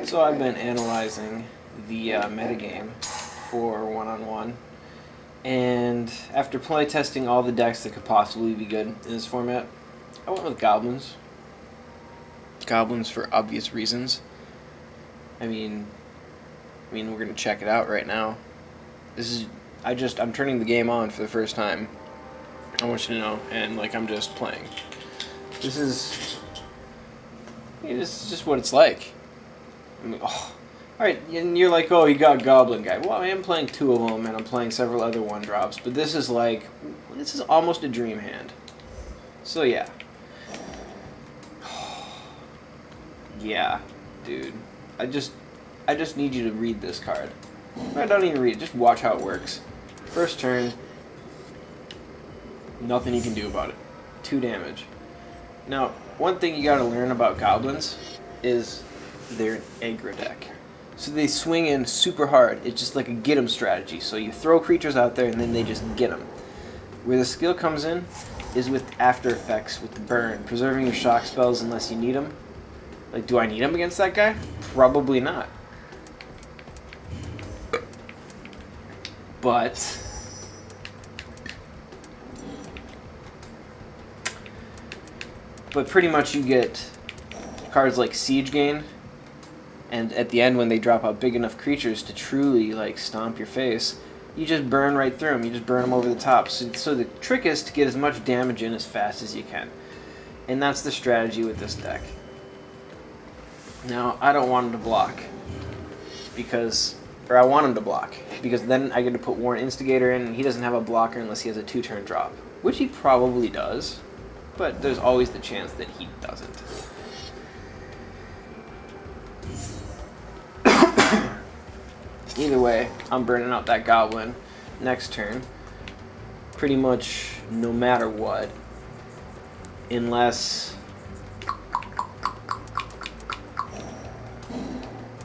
So I've been analyzing the metagame for one-on-one, and after play testing all the decks that could possibly be good in this format, I went with goblins. Goblins for obvious reasons. I mean, we're gonna check it out right now. I'm turning the game on for the first time. I want you to know, and I'm just playing. This is just what it's like. Alright, and you're like, oh, you got Goblin Guy. Well, I am playing 2 of them, and I'm playing several other 1-drops, but this is almost a dream hand. So, yeah. Yeah, dude. I just need you to read this card. I don't even read it, just watch how it works. First turn, nothing you can do about it. 2 damage. Now, one thing you gotta learn about goblins is they're an aggro deck. So they swing in super hard. It's just like a get 'em strategy. So you throw creatures out there and then they just get them. Where the skill comes in is with after effects, with the burn, preserving your shock spells unless you need them. Like, do I need them against that guy? Probably not. But pretty much you get cards like Siege Gain, and at the end when they drop out big enough creatures to truly stomp your face, you just burn right through them. You just burn them over the top. So the trick is to get as much damage in as fast as you can, and that's the strategy with this deck. Now I don't want him to block I want him to block because then I get to put Warren Instigator in, and he doesn't have a blocker unless he has a 2-turn drop, which he probably does. But there's always the chance that he doesn't. Either way, I'm burning out that goblin next turn. Pretty much no matter what. Unless...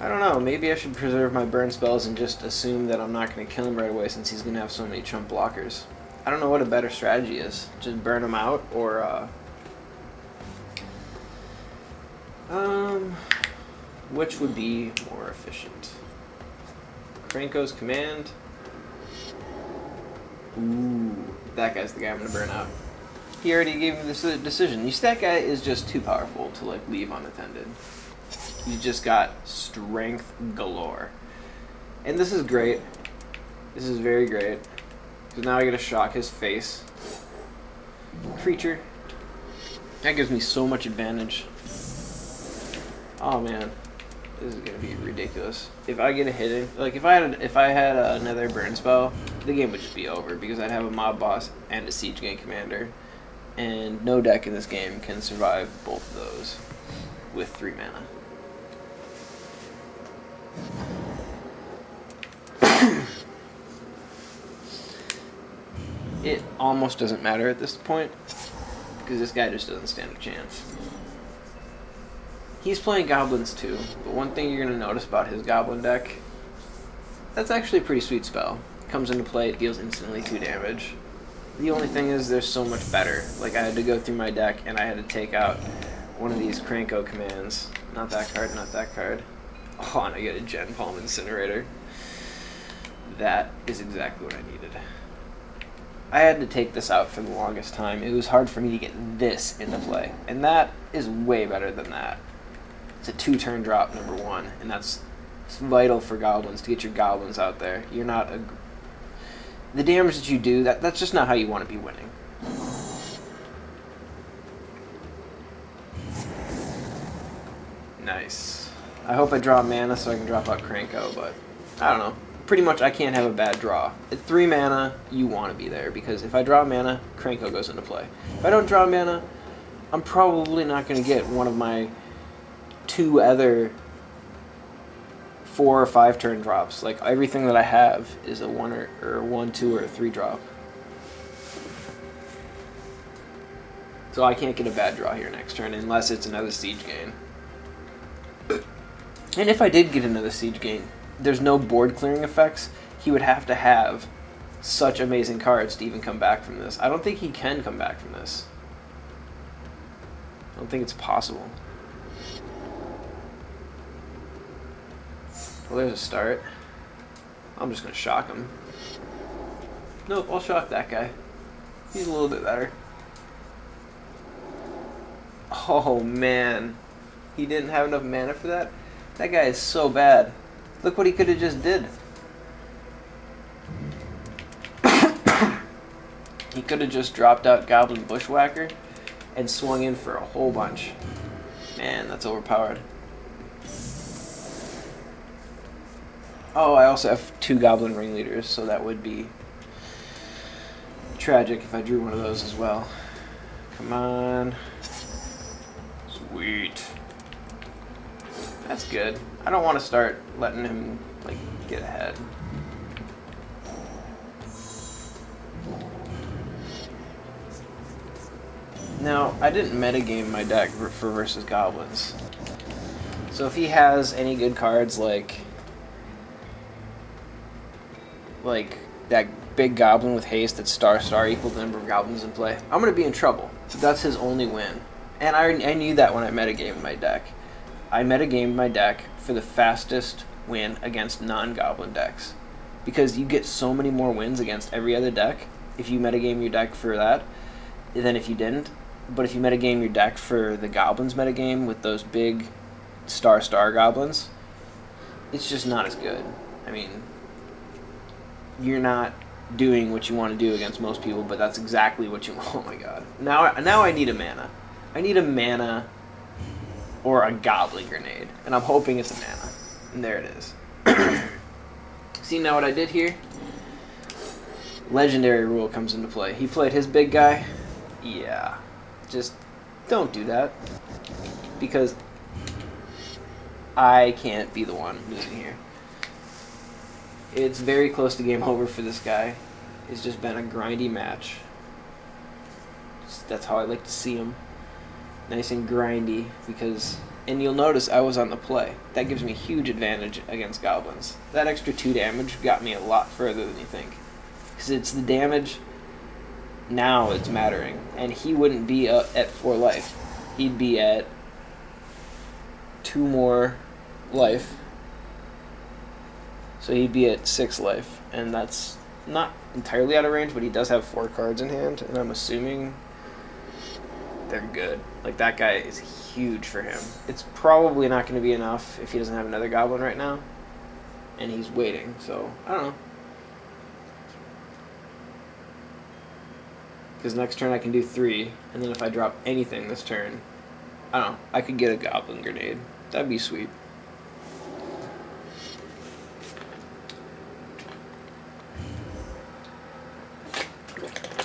I don't know, maybe I should preserve my burn spells and just assume that I'm not going to kill him right away since he's going to have so many chump blockers. I don't know what a better strategy is. Just burn them out, or which would be more efficient? Krenko's command. Ooh, that guy's the guy I'm gonna burn out. He already gave me this decision. You see, that guy is just too powerful to leave unattended. He's just got strength galore, and this is great. This is very great. Because now I get to shock his face. Creature. That gives me so much advantage. Oh man, this is gonna be ridiculous. If I get a hit in, if I had another burn spell, the game would just be over because I'd have a mob boss and a Siege Gang commander, and no deck in this game can survive both of those with 3 mana. It almost doesn't matter at this point, because this guy just doesn't stand a chance. He's playing goblins too, but one thing you're going to notice about his goblin deck, that's actually a pretty sweet spell. It comes into play, it deals instantly 2 damage. The only thing is they're so much better. I had to go through my deck and I had to take out one of these Krenko commands. Not that card, not that card. Oh, and I get a Gen Palm Incinerator. That is exactly what I needed. I had to take this out for the longest time. It was hard for me to get this into play, and that is way better than that. It's a 2-turn drop, number 1, and it's vital for goblins to get your goblins out there. You're not the damage that you do. That's just not how you want to be winning. Nice. I hope I draw mana so I can drop out Krenko, but I don't know. Pretty much I can't have a bad draw. At 3 mana, you want to be there, because if I draw mana, Krenko goes into play. If I don't draw mana, I'm probably not going to get one of my 2 other 4 or 5 turn drops. Everything that I have is a 1 or 1, 2, or a 3 drop. So I can't get a bad draw here next turn unless it's another Siege Gain. And if I did get another Siege Gain, there's no board clearing effects. He would have to have such amazing cards to even come back from this. I don't think he can come back from this. I don't think it's possible. Well, there's a start. I'm just gonna shock him. Nope, I'll shock that guy. He's a little bit better. Oh man, he didn't have enough mana for that? That guy is so bad. Look what he could have just did. He could have just dropped out Goblin Bushwhacker and swung in for a whole bunch. Man, that's overpowered. Oh, I also have 2 Goblin Ringleaders, so that would be tragic if I drew one of those as well. Come on. Sweet. That's good. I don't want to start letting him like get ahead. Now, I didn't metagame my deck for versus goblins. So if he has any good cards like that big goblin with haste that's star equal the number of goblins in play, I'm going to be in trouble. That's his only win. And I knew that when I metagamed my deck. I metagamed my deck for the fastest win against non-goblin decks. Because you get so many more wins against every other deck if you metagame your deck for that than if you didn't. But if you metagame your deck for the goblins metagame with those big star goblins, it's just not as good. I mean, you're not doing what you want to do against most people, but that's exactly what you... Oh my god. Now I need a mana. I need a mana or a Goblin Grenade. And I'm hoping it's a mana. And there it is. See now what I did here? Legendary rule comes into play. He played his big guy. Yeah. Just don't do that. Because I can't be the one losing here. It's very close to game over for this guy. It's just been a grindy match. That's how I like to see him. Nice and grindy, because... And you'll notice I was on the play. That gives me a huge advantage against goblins. That extra 2 damage got me a lot further than you think. Because it's the damage... Now it's mattering. And he wouldn't be at 4 life. He'd be at 2 more life. So he'd be at 6 life. And that's not entirely out of range, but he does have 4 cards in hand. And I'm assuming they're good. Like, that guy is huge for him. It's probably not going to be enough if he doesn't have another goblin right now. And he's waiting, so I don't know. Because next turn I can do 3, and then if I drop anything this turn, I don't know, I could get a Goblin Grenade. That'd be sweet.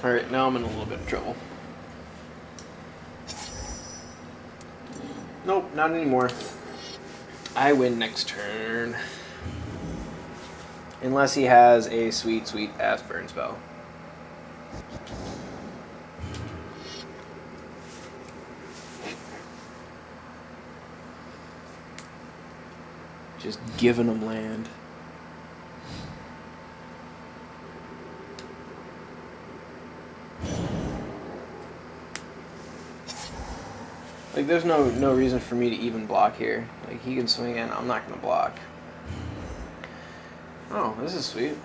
Alright, now I'm in a little bit of trouble. Nope, not anymore. I win next turn. Unless he has a sweet, sweet ass burn spell. Just giving him land. Like, there's no reason for me to even block here. Like, he can swing in, I'm not gonna block. Oh, this is sweet.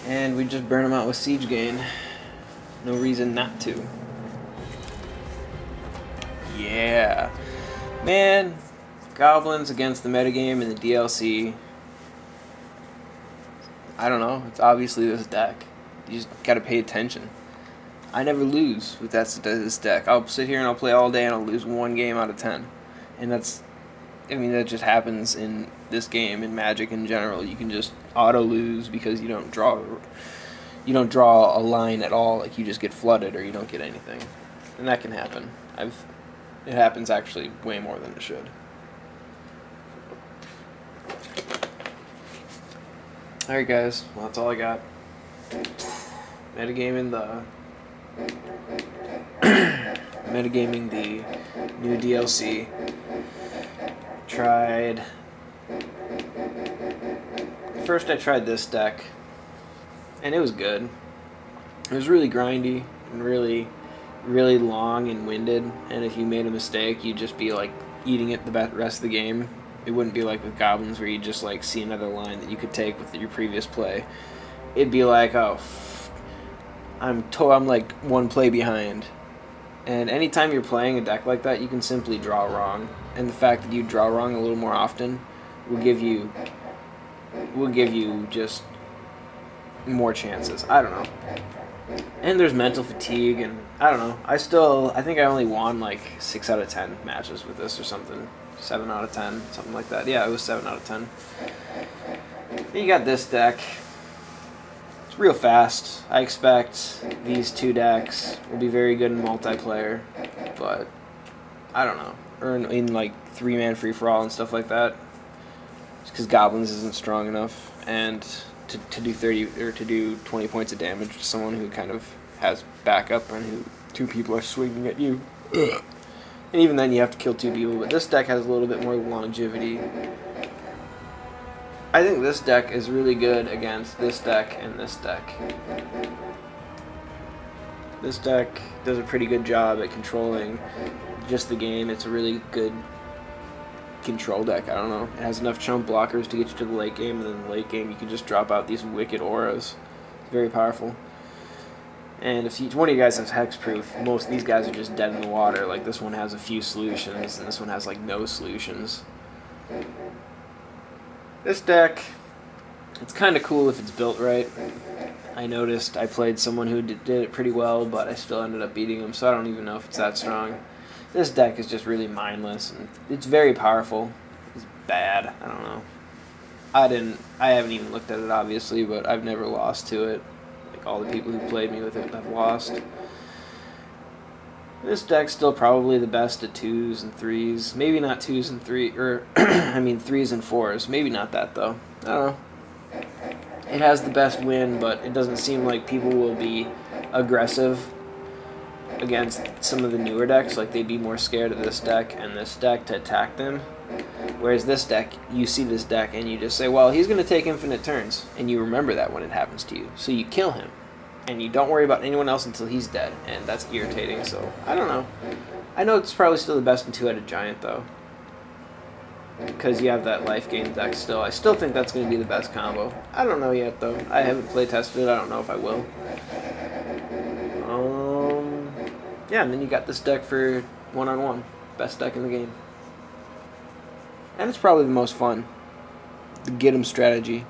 And we just burn him out with Siege Gain. No reason not to. Yeah. Man, goblins against the metagame and the DLC. I don't know. It's obviously this deck. You just gotta pay attention. I never lose with this deck. I'll sit here and I'll play all day and I'll lose 1 game out of 10. And that's... I mean, that just happens in this game, in Magic in general. You can just auto-lose because you don't draw a line at all. Like, you just get flooded or you don't get anything. And that can happen. It happens actually way more than it should. Alright guys, well that's all I got. Metagaming the new DLC. Try tried this deck, and it was good. It was really grindy and really long and winded, and if you made a mistake, you'd just be like eating it the rest of the game. It wouldn't be like with goblins where you just like see another line that you could take with your previous play. It'd be like, oh, I'm like one play behind. And anytime you're playing a deck like that, you can simply draw wrong. And the fact that you draw wrong a little more often will give you just more chances. I don't know. And there's mental fatigue, and I don't know. I think I only won like 6 out of 10 matches with this or something. 7 out of 10, something like that. Yeah, it was 7 out of 10. You got this deck. It's real fast. I expect these two decks will be very good in multiplayer, but I don't know. Or in like 3-man free-for-all and stuff like that. Just because Goblins isn't strong enough, and to do 30 or to do 20 points of damage to someone who kind of has backup and who 2 people are swinging at you. Ugh. And even then you have to kill 2 people, but this deck has a little bit more longevity. I think this deck is really good against this deck and this deck. This deck does a pretty good job at controlling just the game. It's a really good control deck. I don't know. It has enough chump blockers to get you to the late game, and then in the late game you can just drop out these wicked auras. It's very powerful. And if one of you guys has hexproof, most of these guys are just dead in the water. Like this one has a few solutions, and this one has like no solutions. This deck, it's kind of cool if it's built right. I noticed I played someone who did it pretty well, but I still ended up beating him, so I don't even know if it's that strong. This deck is just really mindless, and it's very powerful. It's bad. I don't know. I haven't even looked at it, obviously, but I've never lost to it. Like, all the people who played me with it have lost. This deck's still probably the best at 2s and 3s. Maybe not 2s and 3s, or, I mean 3s and 4s. Maybe not that, though. I don't know. It has the best win, but it doesn't seem like people will be aggressive against some of the newer decks. Like, they'd be more scared of this deck and this deck to attack them. Whereas this deck, you see this deck and you just say, well, he's going to take infinite turns. And you remember that when it happens to you. So you kill him. And you don't worry about anyone else until he's dead. And that's irritating, so I don't know. I know it's probably still the best in Two-Headed Giant, though. Because you have that life gain deck still. I still think that's going to be the best combo. I don't know yet, though. I haven't play tested it. I don't know if I will. Yeah, and then you got this deck for one-on-one. Best deck in the game. And it's probably the most fun. The get 'em strategy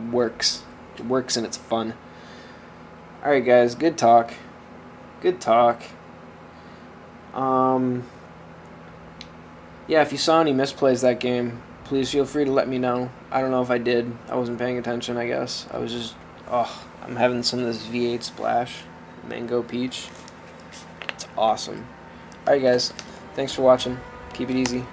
works. It works and it's fun. Alright guys, good talk. Good talk. Yeah, if you saw any misplays that game, please feel free to let me know. I don't know if I did. I wasn't paying attention, I guess. I was just, I'm having some of this V8 Splash. Mango Peach. It's awesome. Alright guys, thanks for watching. Keep it easy.